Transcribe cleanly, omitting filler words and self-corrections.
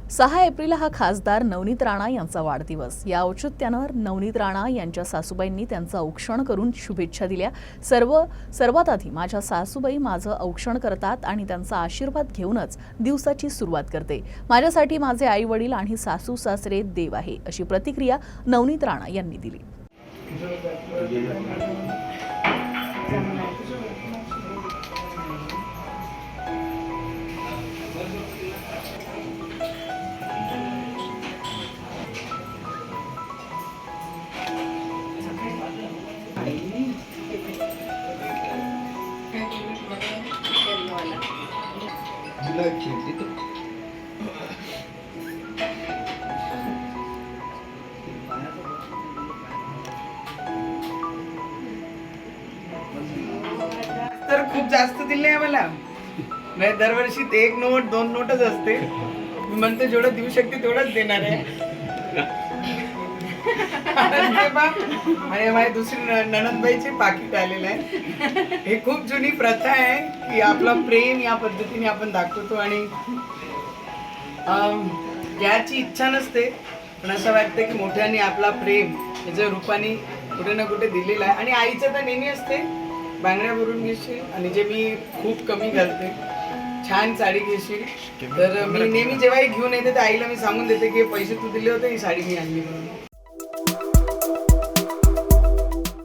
6 April हा खासदार नवनीत राणा यांचा वाढदिवस। या औचित्यानं नवनीत राणा यांच्या सासूबाईंनी त्यांचं औक्षण करून शुभेच्छा दिल्या। सर्वात आधी माझ्या सासूबाई माझं औक्षण करतात आणि त्यांचा आशीर्वाद घेऊनच दिवसाची सुरुवात करते। माझ्यासाठी माझे आई वडील आणि सासू सासरे देव आहे, अशी प्रतिक्रिया नवनीत राणा यांनी दिली। तर खूप जास्त दिले आहे मला। म्हणजे दरवर्षी ते 1 नोट 2 नोटच असते। मी म्हणते जेवढं देऊ शकते तेवढंच देणार आहे। आणि माझ्या दुसरी नणंदबाईचे पाकिट आलेलं आहे। हे खूप जुनी प्रथा आहे की आपलं प्रेम या पद्धतीने आपण दाखवतो आणि याची इच्छा नसते, पण असं वाटतं की मोठ्याने आपला प्रेम याच्या रूपाने कुठे ना कुठे दिलेला आहे। आणि आईचं तर नेहमी असते, बांगड्या भरून घेशील आणि जे मी खूप कमी घालते, छान साडी घेशील। तर मी नेहमी जेव्हाही घेऊन येते तर आईला मी सांगून देते की पैसे तू दिले होते, ही साडी मी आणली म्हणून।